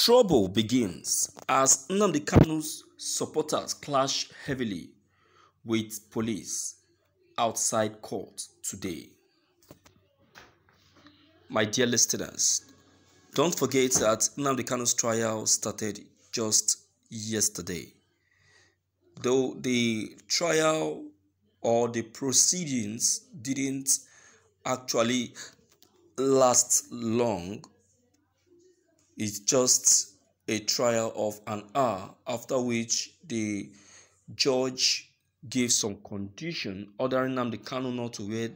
Trouble begins as Nnamdi Kanu's supporters clash heavily with police outside court today. My dear listeners, don't forget that Nnamdi Kanu's trial started just yesterday. Though the trial or the proceedings didn't actually last long, it's just a trial of an hour, after which the judge gave some condition ordering Nnamdi Kanu not to wear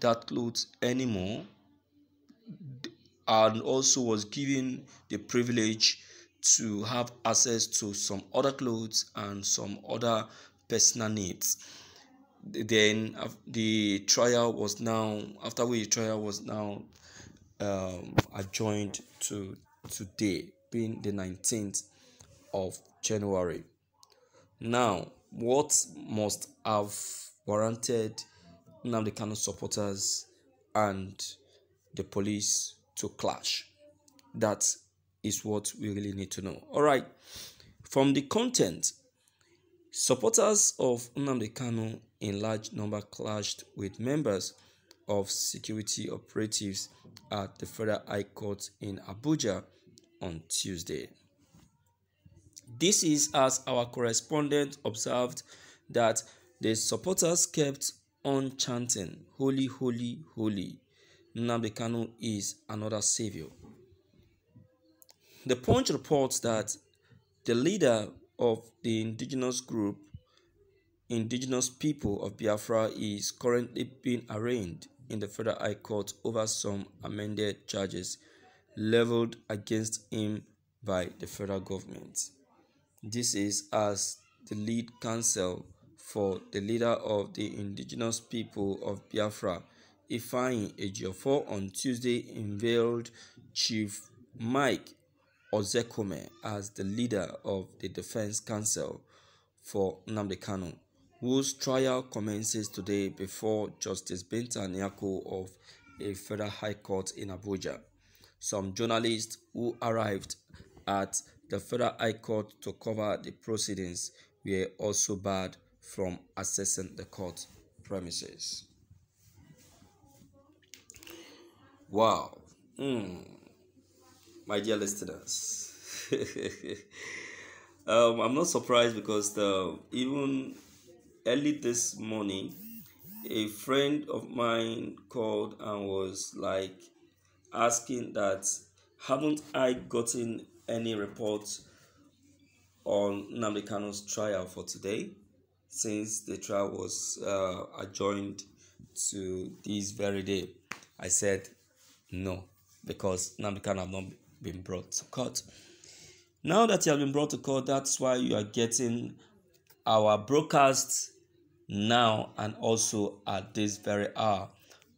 that clothes anymore, and also was given the privilege to have access to some other clothes and some other personal needs. Then the trial was now, after which the trial was now adjourned to today, being the 19th of January. Now, what must have warranted Nnamdi Kanu supporters and the police to clash? That is what we really need to know. All right. From the content, supporters of Nnamdi Kanu in large number clashed with members of security operatives at the Federal High Court in Abuja on Tuesday. This is as our correspondent observed that the supporters kept on chanting, "Holy, holy, holy. Nnamdi Kanu is another savior." The Punch reports that the leader of the indigenous group, Indigenous People of Biafra, is currently being arraigned in the Federal High Court over some amended charges leveled against him by the federal government. This is as the lead counsel for the leader of the Indigenous People of Biafra, Ifeanyi Ejiofor, on Tuesday unveiled Chief Mike Ozekome as the leader of the defense counsel for Nnamdi Kanu, whose trial commences today before Justice Binta Nyako of a Federal High Court in Abuja. Some journalists who arrived at the Federal High Court to cover the proceedings were also barred from accessing the court premises. Wow. My dear listeners, I'm not surprised because even early this morning, a friend of mine called and was like asking that, haven't I gotten any reports on Nnamdi Kanu's trial for today, since the trial was adjourned to this very day? I said no, because Nnamdi Kanu have not been brought to court. Now that he has been brought to court, that's why you are getting our broadcasts now and also at this very hour.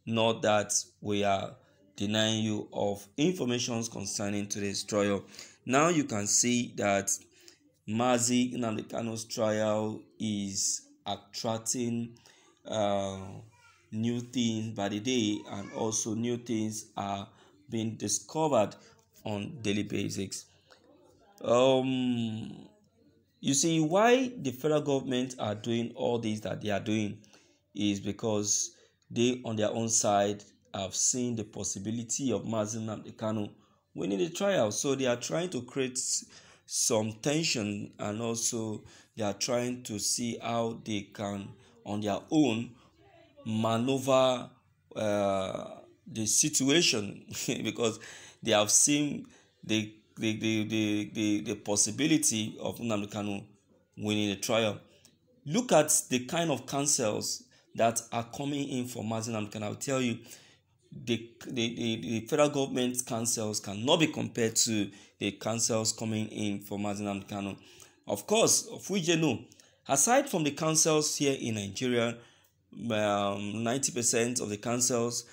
Not that we are denying you of information concerning today's trial. Now you can see that Mazi Nnamdi Kanu's trial is attracting new things by the day, and also new things are being discovered on daily basis. You see, why the federal government are doing all this that they are doing is because they, on their own side, have seen the possibility of Mazi Nnamdi Kanu winning the trial. So they are trying to create some tension, and also they are trying to see how they can, on their own, maneuver the situation because they have seen the possibility of Nnamdi Kanu winning the trial. Look at the kind of counsels that are coming in for Mazi Nnamdi Kanu. I'll tell you, the federal government counsels cannot be compared to the counsels coming in for Mazi Nnamdi Kanu. Of course, of which you know, aside from the counsels here in Nigeria, 90% of the counsels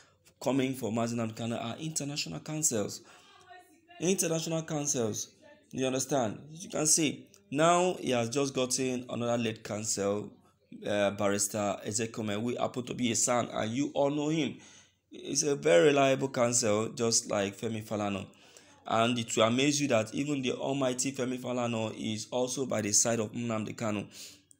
coming for Mazi Nnamdi Kanu are international counsels. International counsels, you understand? You can see now he has just gotten another lead counsel, Barrister Ezekome, who happen to be a son, and you all know him. He's a very reliable counsel, just like Femi Falana. And it will amaze you that even the almighty Femi Falana is also by the side of Nnamdi Kanu.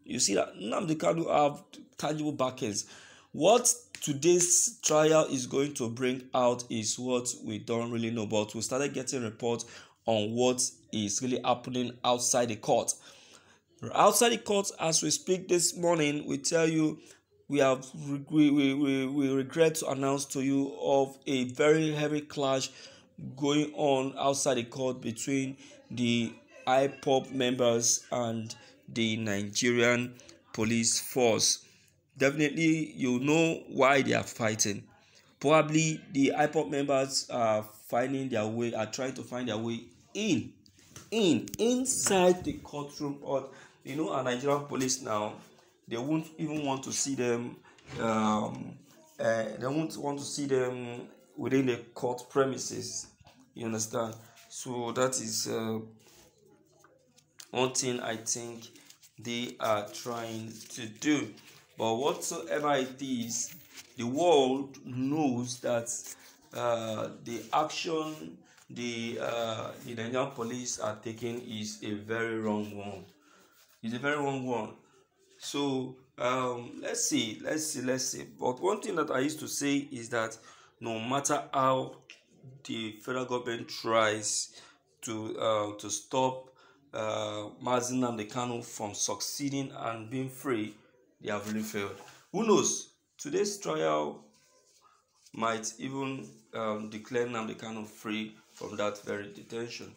You see that Nnamdi Kanu have tangible backers. What today's trial is going to bring out is what we don't really know, but we started getting reports on what is really happening outside the court. Outside the court, as we speak this morning, we tell you we regret to announce to you of a very heavy clash going on outside the court between the IPOB members and the Nigerian police force. Definitely, you know why they are fighting. Probably the IPOB members are trying to find their way inside the courtroom. Or you know, our Nigerian police now, they won't even want to see them. They won't want to see them within the court premises. You understand? So that is one thing I think they are trying to do. But whatsoever it is, the world knows that the action the Nigerian police are taking is a very wrong one. It's a very wrong one. So let's see. But one thing that I used to say is that no matter how the federal government tries to stop Mazi Nnamdi Kanu from succeeding and being free, they have really failed. Who knows? Today's trial might even declare Nnamdi Kanu free from that very detention.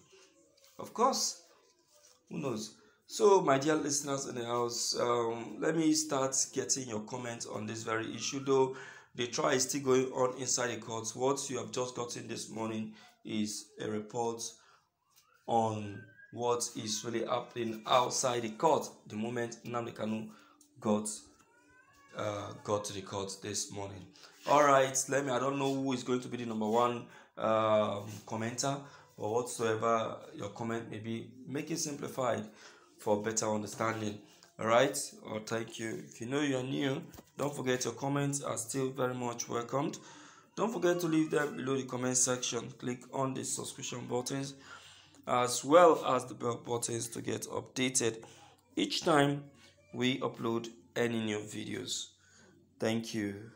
Of course, who knows? So, my dear listeners in the house, let me start getting your comments on this very issue. Though the trial is still going on inside the courts, what you have just gotten this morning is a report on what is really happening outside the court the moment Nnamdi Kanu got to the court this morning. All right, I don't know who is going to be the number one commenter, or whatsoever your comment may be, make it simplified for better understanding. All right, thank you. If you know you're new, don't forget your comments are still very much welcomed. Don't forget to leave them below the comment section. Click on the subscription buttons as well as the bell buttons to get updated each time we upload any new videos. Thank you.